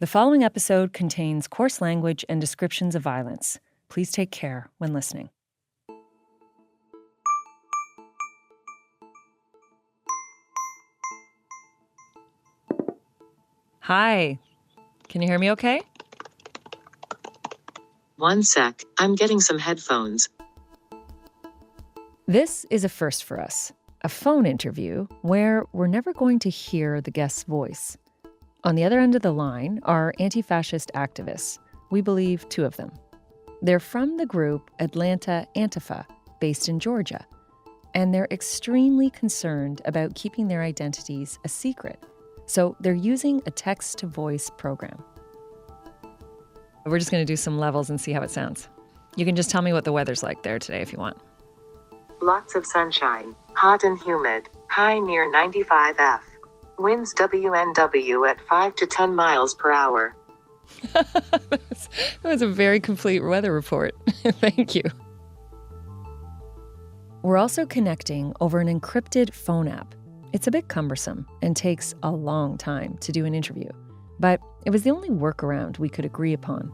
The following episode contains coarse language and descriptions of violence. Please take care when listening. Hi. Can you hear me okay? One sec, I'm getting some headphones. This is a first for us, a phone interview where we're never going to hear the guest's voice. On the other end of the line are anti-fascist activists. We believe 2 of them. They're from the group Atlanta Antifa, based in Georgia, and they're extremely concerned about keeping their identities a secret. So they're using a text-to-voice program. We're just going to do some levels and see how it sounds. You can just tell me what the weather's like there today if you want. Lots of sunshine, hot and humid, high near 95 Winds WNW at 5 to 10 miles per hour. That was a very complete weather report. Thank you. We're also connecting over an encrypted phone app. It's a bit cumbersome and takes a long time to do an interview, but it was the only workaround we could agree upon.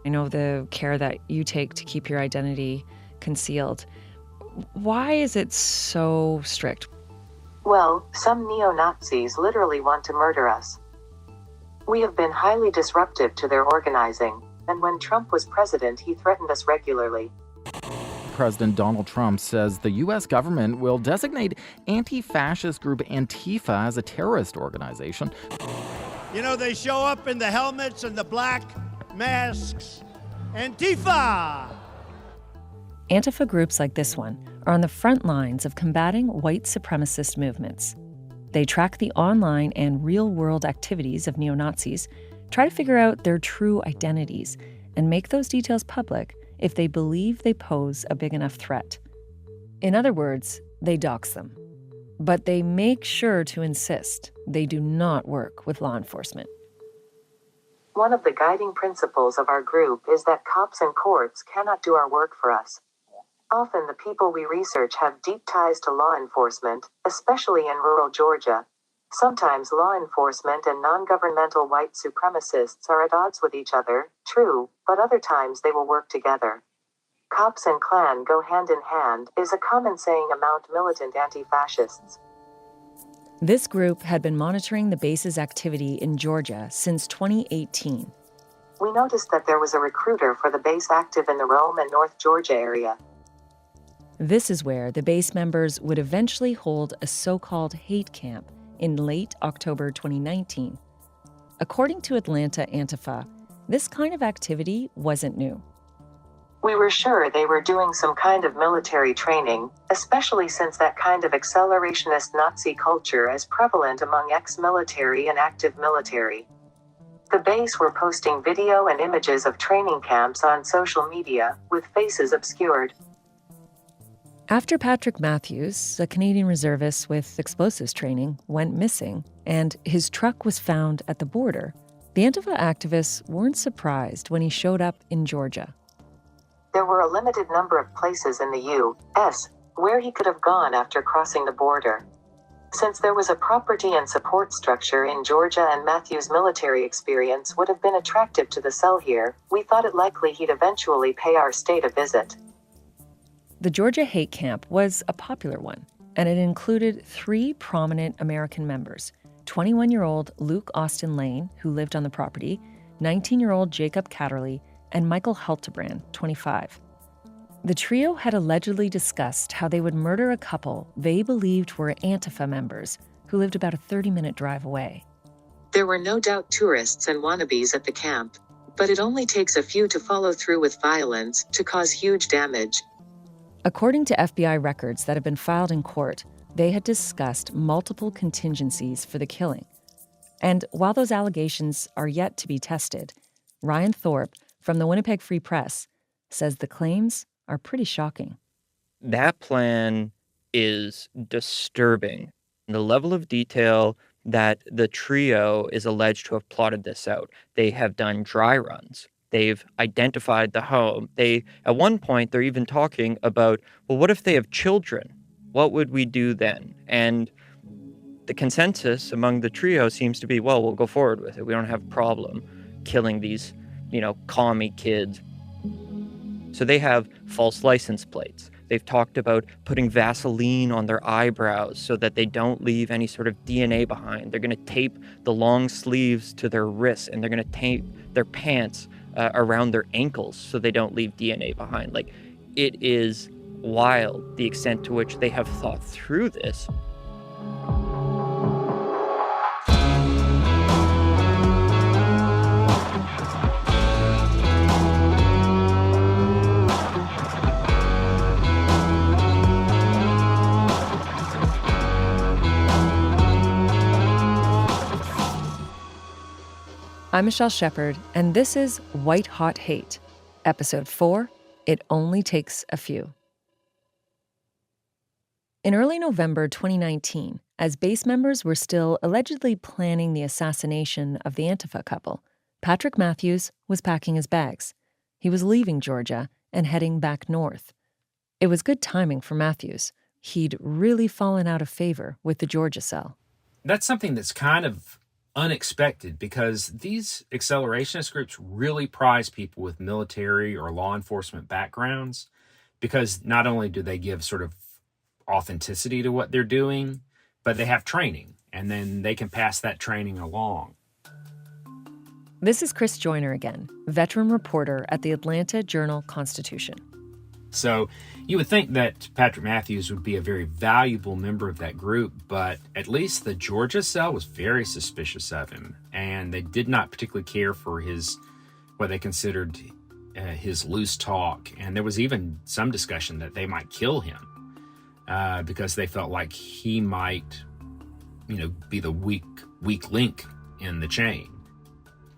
I know the care that you take to keep your identity concealed. Why is it so strict? Well, some neo-Nazis literally want to murder us. We have been highly disruptive to their organizing, and when Trump was president, he threatened us regularly. President Donald Trump says the U.S. government will designate anti-fascist group Antifa as a terrorist organization. You know, they show up in the helmets and the black masks. Antifa! Antifa groups like this one are on the front lines of combating white supremacist movements. They track the online and real-world activities of neo-Nazis, try to figure out their true identities, and make those details public if they believe they pose a big enough threat. In other words, they dox them. But they make sure to insist they do not work with law enforcement. One of the guiding principles of our group is that cops and courts cannot do our work for us. Often the people we research have deep ties to law enforcement, especially in rural Georgia. Sometimes law enforcement and non-governmental white supremacists are at odds with each other, true, but other times they will work together. Cops and Klan go hand in hand is a common saying among militant anti-fascists. This group had been monitoring the base's activity in Georgia since 2018. We noticed that there was a recruiter for the base active in the Rome and North Georgia area. This is where the base members would eventually hold a so-called hate camp in late October 2019. According to Atlanta Antifa, this kind of activity wasn't new. We were sure they were doing some kind of military training, especially since that kind of accelerationist Nazi culture is prevalent among ex-military and active military. The base were posting video and images of training camps on social media, with faces obscured. After Patrick Matthews, a Canadian reservist with explosives training, went missing, and his truck was found at the border, the Antifa activists weren't surprised when he showed up in Georgia. There were a limited number of places in the U.S. where he could have gone after crossing the border. Since there was a property and support structure in Georgia and Matthews' military experience would have been attractive to the cell here, we thought it likely he'd eventually pay our state a visit. The Georgia hate camp was a popular one, and it included 3 prominent American members: 21-year-old Luke Austin Lane, who lived on the property, 19-year-old Jacob Catterley, and Michael Haltebrand, 25. The trio had allegedly discussed how they would murder a couple they believed were Antifa members who lived about a 30-minute drive away. There were no doubt tourists and wannabes at the camp, but it only takes a few to follow through with violence to cause huge damage. According to FBI records that have been filed in court, they had discussed multiple contingencies for the killing. And while those allegations are yet to be tested, Ryan Thorpe from the Winnipeg Free Press says the claims are pretty shocking. That plan is disturbing. The level of detail that the trio is alleged to have plotted this out. They have done dry runs. They've identified the home. At one point, they're even talking about, well, what if they have children? What would we do then? And the consensus among the trio seems to be, well, we'll go forward with it. We don't have a problem killing these, commie kids. So they have false license plates. They've talked about putting Vaseline on their eyebrows so that they don't leave any sort of DNA behind. They're going to tape the long sleeves to their wrists, and they're going to tape their pants around their ankles so they don't leave DNA behind. Like, it is wild the extent to which they have thought through this. I'm Michelle Shephard, and this is White Hot Hate, Episode 4, It Only Takes a Few. In early November 2019, as base members were still allegedly planning the assassination of the Antifa couple, Patrick Matthews was packing his bags. He was leaving Georgia and heading back north. It was good timing for Matthews. He'd really fallen out of favor with the Georgia cell. That's something that's kind of unexpected, because these accelerationist groups really prize people with military or law enforcement backgrounds, because not only do they give sort of authenticity to what they're doing, but they have training, and then they can pass that training along. This is Chris Joyner again, veteran reporter at the Atlanta Journal-Constitution. So you would think that Patrick Matthews would be a very valuable member of that group, but at least the Georgia cell was very suspicious of him, and they did not particularly care for what they considered his loose talk. And there was even some discussion that they might kill him because they felt like he might, be the weak link in the chain.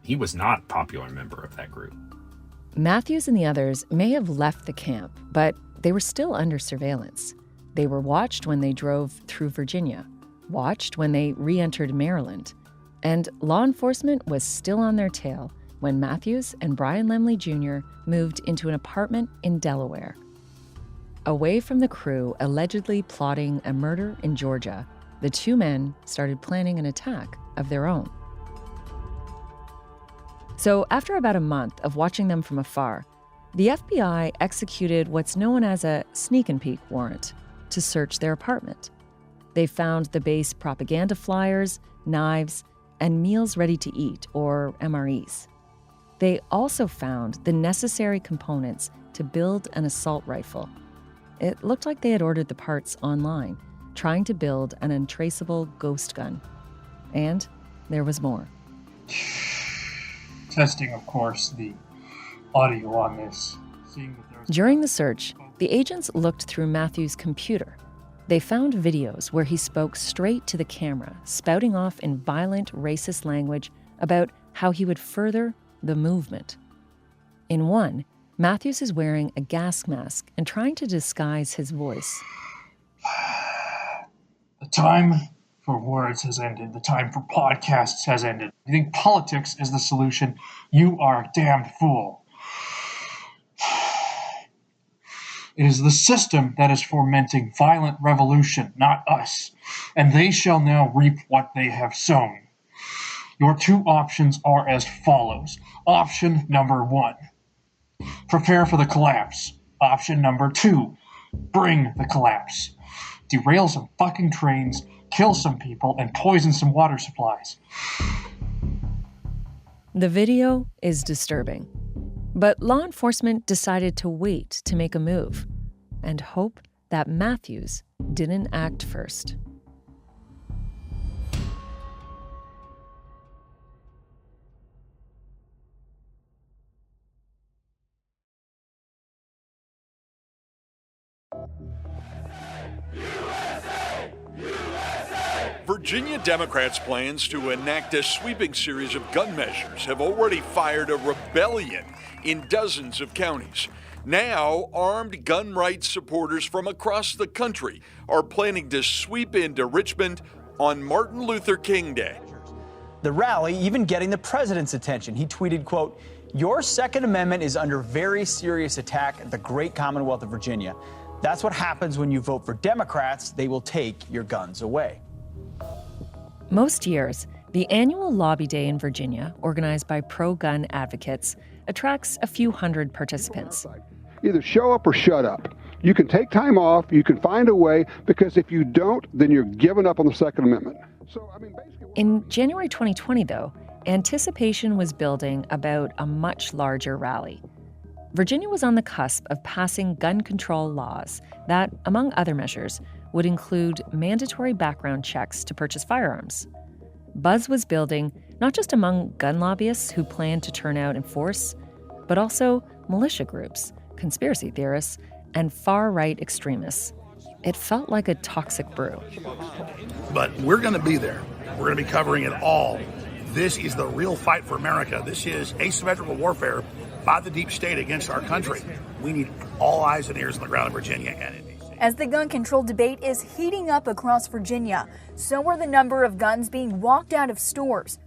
He was not a popular member of that group. Matthews and the others may have left the camp, but they were still under surveillance. They were watched when they drove through Virginia, watched when they re-entered Maryland, and law enforcement was still on their tail when Matthews and Brian Lemley Jr. moved into an apartment in Delaware. Away from the crew allegedly plotting a murder in Georgia, the two men started planning an attack of their own. So after about a month of watching them from afar, the FBI executed what's known as a sneak and peek warrant to search their apartment. They found the base propaganda flyers, knives, and meals ready to eat, or MREs. They also found the necessary components to build an assault rifle. It looked like they had ordered the parts online, trying to build an untraceable ghost gun. And there was more. Testing, of course, the audio on this. During the search, the agents looked through Matthews' computer. They found videos where he spoke straight to the camera, spouting off in violent, racist language about how he would further the movement. In one, Matthews is wearing a gas mask and trying to disguise his voice. The time for words has ended. The time for podcasts has ended. You think politics is the solution? You are a damned fool. It is the system that is fomenting violent revolution, not us. And they shall now reap what they have sown. Your two options are as follows. Option number 1, prepare for the collapse. Option number 2, bring the collapse. Derail some fucking trains, kill some people, and poison some water supplies. The video is disturbing, but law enforcement decided to wait to make a move and hope that Matthews didn't act first. Virginia Democrats' plans to enact a sweeping series of gun measures have already fired a rebellion in dozens of counties. Now, armed gun rights supporters from across the country are planning to sweep into Richmond on Martin Luther King Day. The rally even getting the president's attention. He tweeted, quote, "Your Second Amendment is under very serious attack at the great Commonwealth of Virginia. That's what happens when you vote for Democrats. They will take your guns away." Most years, the annual Lobby Day in Virginia, organized by pro-gun advocates, attracts a few hundred participants. Either show up or shut up. You can take time off, you can find a way, because if you don't, then you're giving up on the Second Amendment. In January 2020, though, anticipation was building about a much larger rally. Virginia was on the cusp of passing gun control laws that, among other measures, would include mandatory background checks to purchase firearms. Buzz was building not just among gun lobbyists who planned to turn out in force, but also militia groups, conspiracy theorists, and far-right extremists. It felt like a toxic brew. But we're going to be there. We're going to be covering it all. This is the real fight for America. This is asymmetrical warfare by the deep state against our country. We need all eyes and ears on the ground in Virginia and in D.C. As the gun control debate is heating up across Virginia, so are the number of guns being walked out of stores.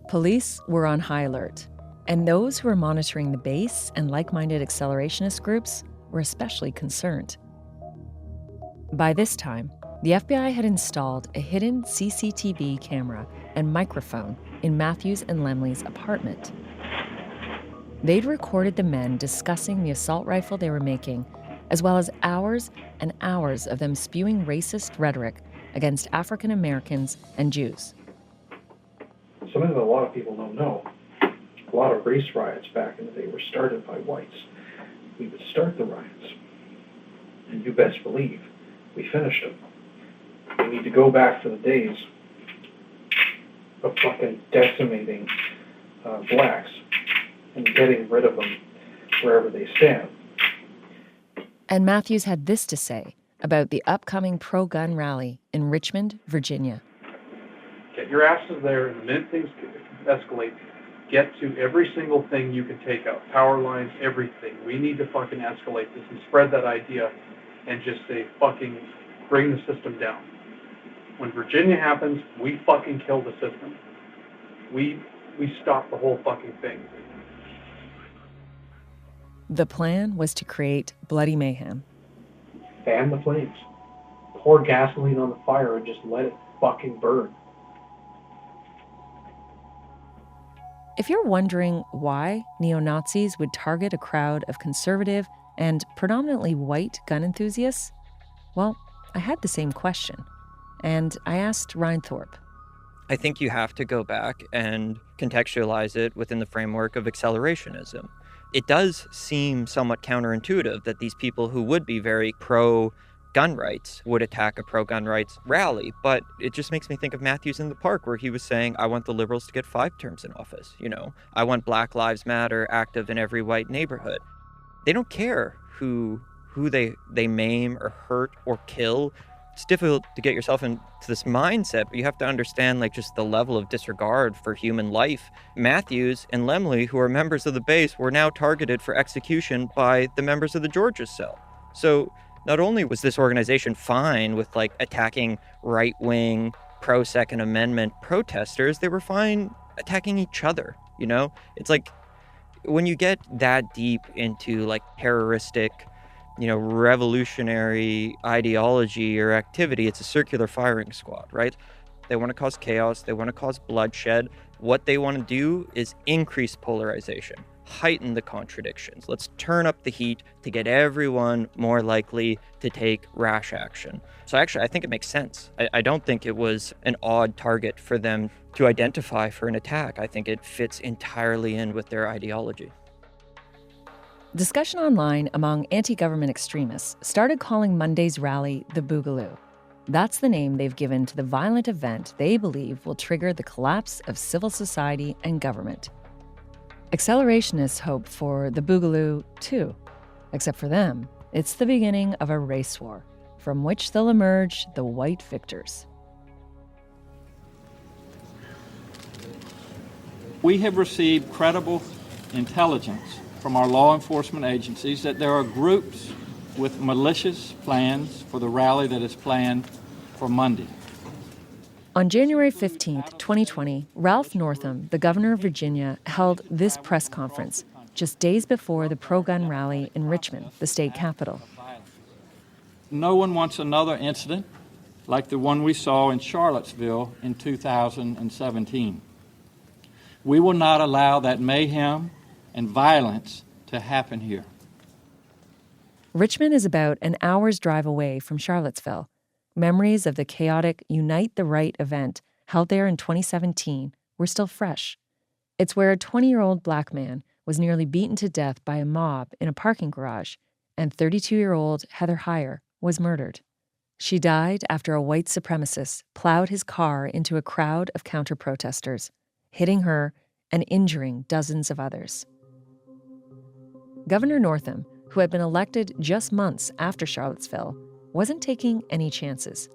Police were on high alert, and those who were monitoring the base and like-minded accelerationist groups were especially concerned. By this time, the FBI had installed a hidden CCTV camera and microphone in Matthews and Lemley's apartment. They'd recorded the men discussing the assault rifle they were making, as well as hours and hours of them spewing racist rhetoric against African Americans and Jews. Something that a lot of people don't know. A lot of race riots back in the day were started by whites. We would start the riots, and you best believe we finish them. We need to go back to the days of fucking decimating blacks and getting rid of them wherever they stand. And Matthews had this to say about the upcoming pro-gun rally in Richmond, Virginia. Get your asses there, and the minute things escalate, get to every single thing you can take out. Power lines, everything. We need to fucking escalate this and spread that idea and just say fucking bring the system down. When Virginia happens, we fucking kill the system. We stop the whole fucking thing. The plan was to create bloody mayhem. Fan the flames. Pour gasoline on the fire and just let it fucking burn. If you're wondering why neo-Nazis would target a crowd of conservative and predominantly white gun enthusiasts, well, I had the same question, and I asked Ryan Thorpe. I think you have to go back and contextualize it within the framework of accelerationism. It does seem somewhat counterintuitive that these people who would be very pro-gun rights would attack a pro-gun rights rally, but it just makes me think of Matthews in the Park, where he was saying, I want the liberals to get 5 terms in office. I want Black Lives Matter active in every white neighborhood. They don't care who they maim or hurt or kill. It's difficult to get yourself into this mindset, but you have to understand just the level of disregard for human life. Matthews and Lemley, who are members of the base, were now targeted for execution by the members of the Georgia cell. So not only was this organization fine with attacking right-wing pro-Second Amendment protesters, they were fine attacking each other. It's when you get that deep into terroristic, revolutionary ideology or activity, it's a circular firing squad, right? They want to cause chaos. They want to cause bloodshed. What they want to do is increase polarization, heighten the contradictions. Let's turn up the heat to get everyone more likely to take rash action. So actually, I think it makes sense. I don't think it was an odd target for them to identify for an attack. I think it fits entirely in with their ideology. Discussion online among anti-government extremists started calling Monday's rally the Boogaloo. That's the name they've given to the violent event they believe will trigger the collapse of civil society and government. Accelerationists hope for the Boogaloo, too. Except for them, it's the beginning of a race war, from which they'll emerge the white victors. We have received credible intelligence from our law enforcement agencies that there are groups with malicious plans for the rally that is planned for Monday. On January 15th, 2020, Ralph Northam, the governor of Virginia, held this press conference just days before the pro-gun rally in Richmond, the state capital. No one wants another incident like the one we saw in Charlottesville in 2017. We will not allow that mayhem and violence to happen here. Richmond is about an hour's drive away from Charlottesville. Memories of the chaotic Unite the Right event held there in 2017 were still fresh. It's where a 20-year-old black man was nearly beaten to death by a mob in a parking garage, and 32-year-old Heather Heyer was murdered. She died after a white supremacist plowed his car into a crowd of counter-protesters, hitting her and injuring dozens of others. Governor Northam, who had been elected just months after Charlottesville, wasn't taking any chances.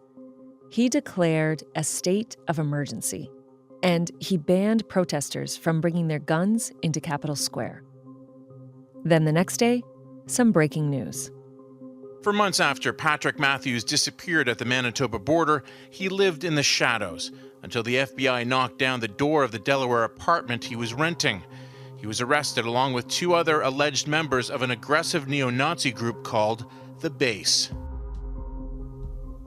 He declared a state of emergency, and he banned protesters from bringing their guns into Capitol Square. Then the next day, some breaking news. For months after Patrick Matthews disappeared at the Manitoba border, he lived in the shadows until the FBI knocked down the door of the Delaware apartment he was renting. He was arrested along with 2 other alleged members of an aggressive neo-Nazi group called the Base.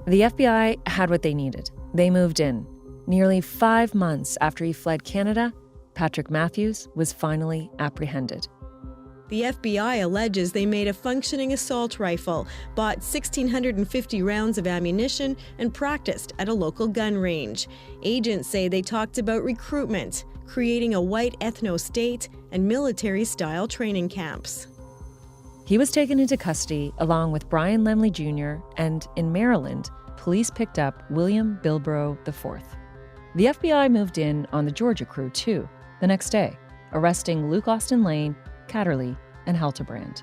The FBI had what they needed. They moved in. Nearly 5 months after he fled Canada, Patrick Matthews was finally apprehended. The FBI alleges they made a functioning assault rifle, bought 1,650 rounds of ammunition, and practiced at a local gun range. Agents say they talked about recruitment, creating a white ethno-state, and military-style training camps. He was taken into custody along with Brian Lemley Jr., and in Maryland, police picked up William Bilbrough IV. The FBI moved in on the Georgia crew, too, the next day, arresting Luke Austin Lane, Catterley, and Helterbrand.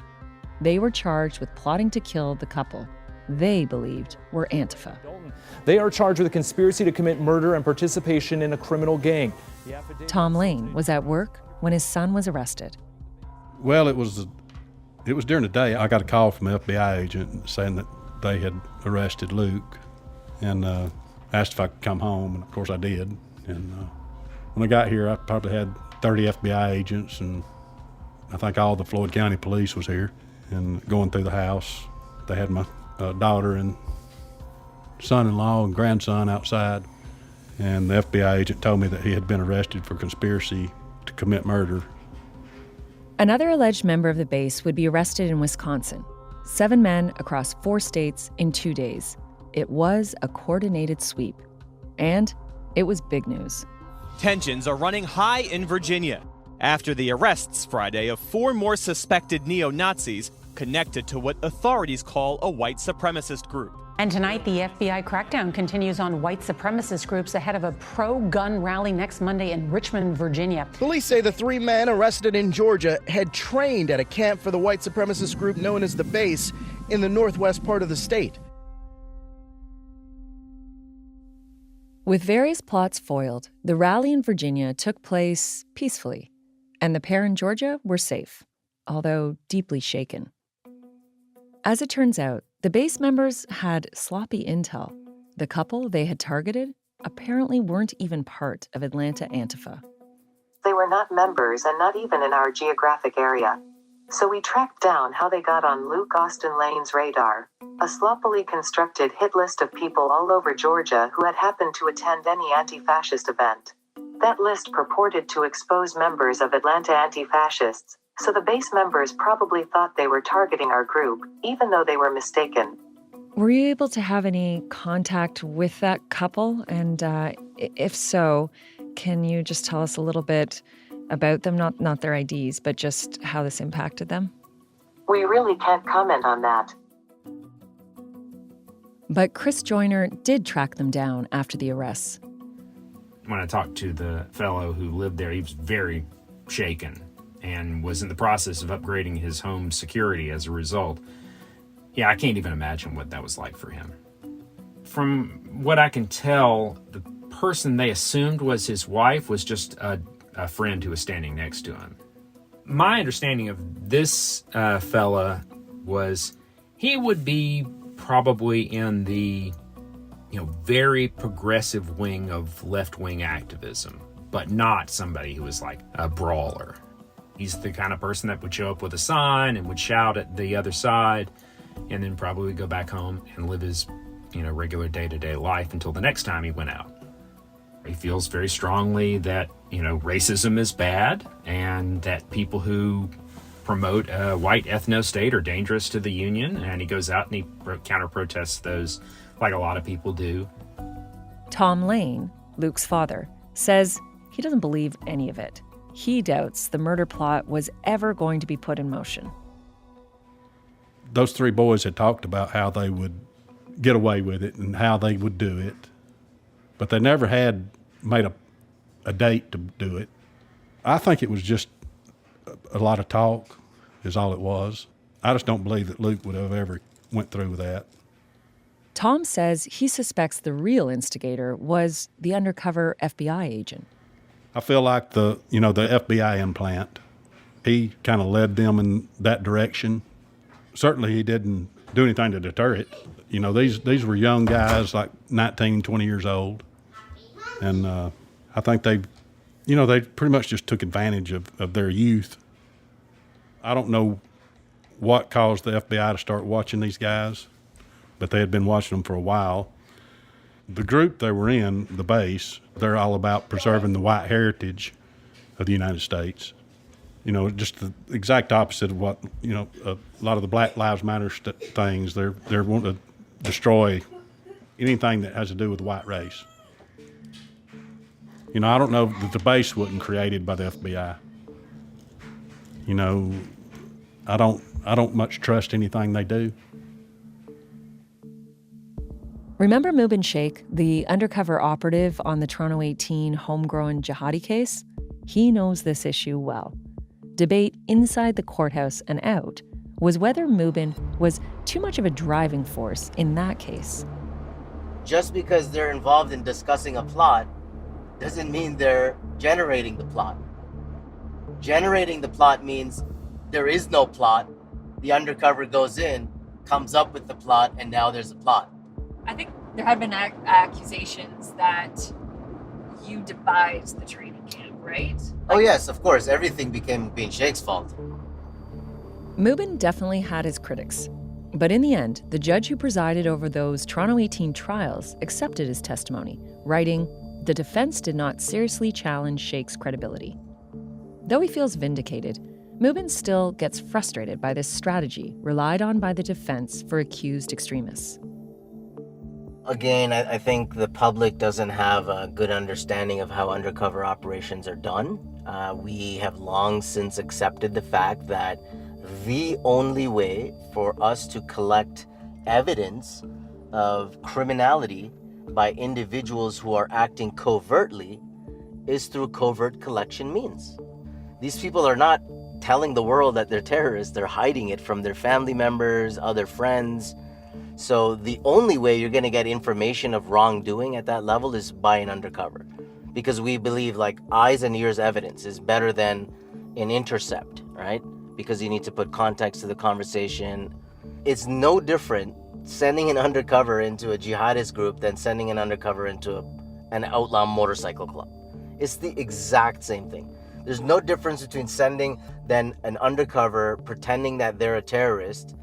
They were charged with plotting to kill the couple they believed were Antifa. They are charged with a conspiracy to commit murder and participation in a criminal gang. Tom Lane was at work when his son was arrested. Well, it was during the day. I got a call from an FBI agent saying that they had arrested Luke and asked if I could come home, and of course I did. And when I got here, I probably had 30 FBI agents, and I think all the Floyd County police was here and going through the house. They had my daughter and son-in-law and grandson outside, and the FBI agent told me that he had been arrested for conspiracy to commit murder. Another alleged member of the base would be arrested in Wisconsin. 7 men across 4 states in 2 days. It was a coordinated sweep. And it was big news. Tensions are running high in Virginia after the arrests Friday of 4 more suspected neo-Nazis connected to what authorities call a white supremacist group. And tonight, the FBI crackdown continues on white supremacist groups ahead of a pro-gun rally next Monday in Richmond, Virginia. Police say the 3 men arrested in Georgia had trained at a camp for the white supremacist group known as the Base in the northwest part of the state. With various plots foiled, the rally in Virginia took place peacefully, and the pair in Georgia were safe, although deeply shaken. As it turns out, the base members had sloppy intel. The couple they had targeted apparently weren't even part of Atlanta Antifa. They were not members and not even in our geographic area. So we tracked down how they got on Luke Austin Lane's radar, a sloppily constructed hit list of people all over Georgia who had happened to attend any anti-fascist event. That list purported to expose members of Atlanta anti-fascists, so the base members probably thought they were targeting our group, even though they were mistaken. Were you able to have any contact with that couple? And if so, can you just tell us a little bit about them? Not their IDs, but just how this impacted them? We really can't comment on that. But Chris Joyner did track them down after the arrests. When I talked to the fellow who lived there, he was very shaken and was in the process of upgrading his home security as a result. Yeah, I can't even imagine what that was like for him. From what I can tell, the person they assumed was his wife was just a friend who was standing next to him. My understanding of this fella was he would be probably in the very progressive wing of left-wing activism, but not somebody who was like a brawler. He's the kind of person that would show up with a sign and would shout at the other side and then probably go back home and live his regular day-to-day life until the next time he went out. He feels very strongly that, racism is bad and that people who promote a white ethno-state are dangerous to the Union, and he goes out and he counter-protests those like a lot of people do. Tom Lane, Luke's father, says he doesn't believe any of it. He doubts the murder plot was ever going to be put in motion. Those three boys had talked about how they would get away with it and how they would do it, but they never had made a date to do it. I think it was just a lot of talk is all it was. I just don't believe that Luke would have ever went through with that. Tom says he suspects the real instigator was the undercover FBI agent. I feel like the FBI implant, he kind of led them in that direction. Certainly he didn't do anything to deter it. These were young guys, like 19, 20 years old. And I think they pretty much just took advantage of their youth. I don't know what caused the FBI to start watching these guys, but they had been watching them for a while. The group they were in, the base, they're all about preserving the white heritage of the United States. Just the exact opposite of what, a lot of the Black Lives Matter things. They're wanting to destroy anything that has to do with the white race. I don't know that the base wasn't created by the FBI. I don't much trust anything they do. Remember Mubin Sheikh, the undercover operative on the Toronto 18 homegrown jihadi case? He knows this issue well. Debate inside the courthouse and out was whether Mubin was too much of a driving force in that case. Just because they're involved in discussing a plot doesn't mean they're generating the plot. Generating the plot means there is no plot. The undercover goes in, comes up with the plot, and now there's a plot. I think there had been accusations that you devised the training camp, right? Oh yes, of course. Everything became Mubin Sheikh's fault. Mubin definitely had his critics. But in the end, the judge who presided over those Toronto 18 trials accepted his testimony, writing, "The defense did not seriously challenge Sheikh's credibility." Though he feels vindicated, Mubin still gets frustrated by this strategy relied on by the defense for accused extremists. Again, I think the public doesn't have a good understanding of how undercover operations are done. We have long since accepted the fact that the only way for us to collect evidence of criminality by individuals who are acting covertly is through covert collection means. These people are not telling the world that they're terrorists. They're hiding it from their family members, other friends. So the only way you're going to get information of wrongdoing at that level is by an undercover, because we believe eyes and ears evidence is better than an intercept, right? Because you need to put context to the conversation. It's no different sending an undercover into a jihadist group than sending an undercover into an outlaw motorcycle club. It's the exact same thing. There's no difference between sending then an undercover pretending that they're a terrorist,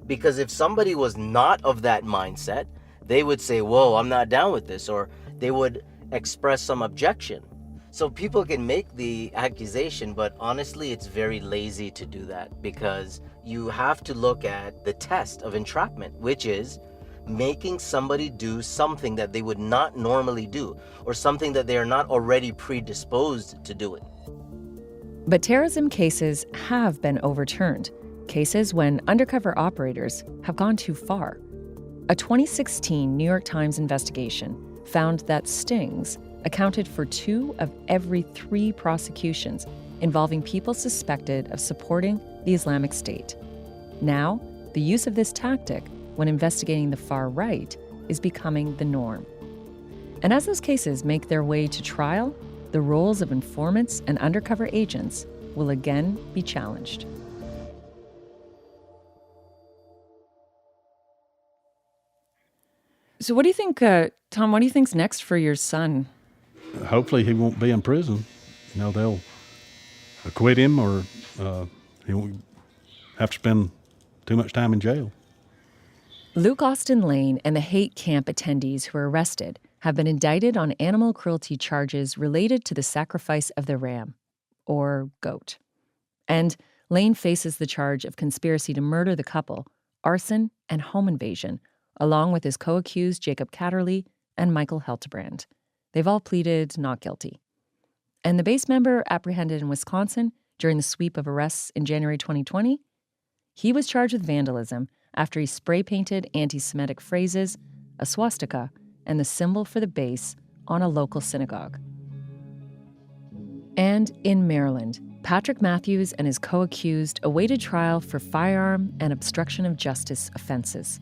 because if somebody was not of that mindset, they would say, whoa, I'm not down with this, or they would express some objection. So people can make the accusation, but honestly, it's very lazy to do that, because you have to look at the test of entrapment, which is making somebody do something that they would not normally do, or something that they are not already predisposed to doing. But terrorism cases have been overturned. Cases when undercover operators have gone too far. A 2016 New York Times investigation found that stings accounted for 2 of every 3 prosecutions involving people suspected of supporting the Islamic State. Now, the use of this tactic when investigating the far right is becoming the norm. And as those cases make their way to trial, the roles of informants and undercover agents will again be challenged. So what do you think, Tom, what do you think's next for your son? Hopefully he won't be in prison. They'll acquit him, or he won't have to spend too much time in jail. Luke Austin Lane and the hate camp attendees who were arrested have been indicted on animal cruelty charges related to the sacrifice of the ram, or goat. And Lane faces the charge of conspiracy to murder the couple, arson, and home invasion, along with his co-accused Jacob Catterley and Michael Heltebrand. They've all pleaded not guilty. And the base member apprehended in Wisconsin during the sweep of arrests in January 2020, he was charged with vandalism after he spray-painted anti-Semitic phrases, a swastika, and the symbol for the base on a local synagogue. And in Maryland, Patrick Matthews and his co-accused awaited trial for firearm and obstruction of justice offenses.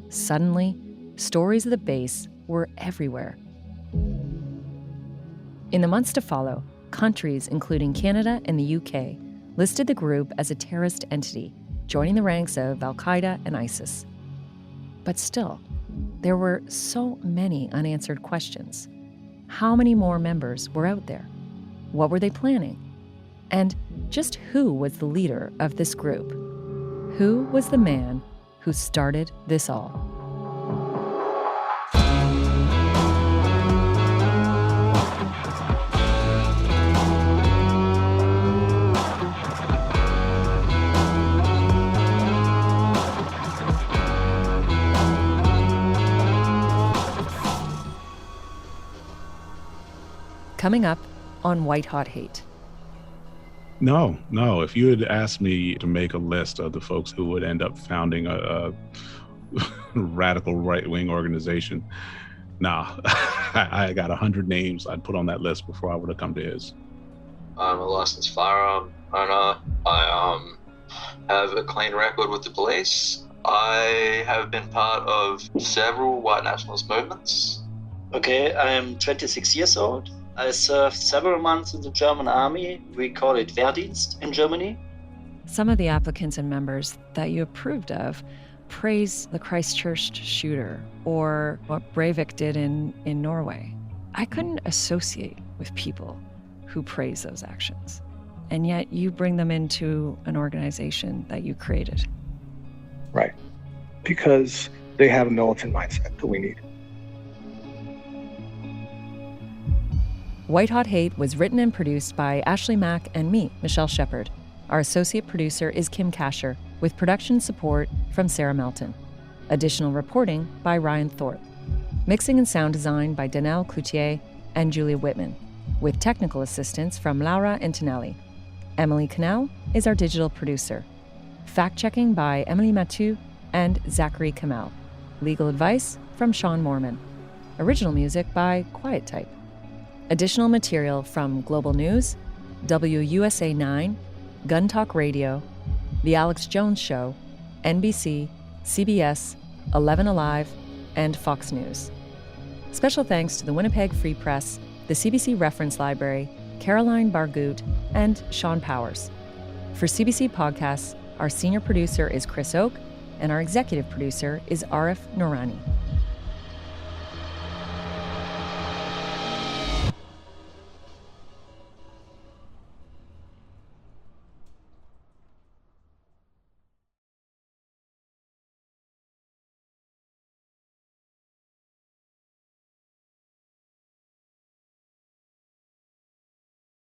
Suddenly, stories of the base were everywhere. In the months to follow, countries, including Canada and the UK, listed the group as a terrorist entity, joining the ranks of Al-Qaeda and ISIS. But still, there were so many unanswered questions. How many more members were out there? What were they planning? And just who was the leader of this group? Who was the man who started this all? Coming up on White Hot Hate. No. If you had asked me to make a list of the folks who would end up founding a radical right-wing organization, I got 100 names I'd put on that list before I would have come to his. I'm a licensed firearm owner. I have a clean record with the police. I have been part of several white nationalist movements. Okay, I am 26 years old. I served several months in the German army. We call it Wehrdienst in Germany. Some of the applicants and members that you approved of praise the Christchurch shooter or what Breivik did in Norway. I couldn't associate with people who praise those actions. And yet you bring them into an organization that you created. Right. Because they have a militant mindset that we need. White Hot Hate was written and produced by Ashley Mack and me, Michelle Shephard. Our associate producer is Kim Kasher, with production support from Sarah Melton. Additional reporting by Ryan Thorpe. Mixing and sound design by Danelle Cloutier and Julia Whitman, with technical assistance from Laura Antonelli. Emily Cannell is our digital producer. Fact-checking by Emily Mathieu and Zachary Kamel. Legal advice from Sean Morman. Original music by Quiet Type. Additional material from Global News, WUSA 9, Gun Talk Radio, The Alex Jones Show, NBC, CBS, 11 Alive, and Fox News. Special thanks to the Winnipeg Free Press, the CBC Reference Library, Caroline Bargout, and Sean Powers. For CBC Podcasts, our senior producer is Chris Oak, and our executive producer is Arif Noorani.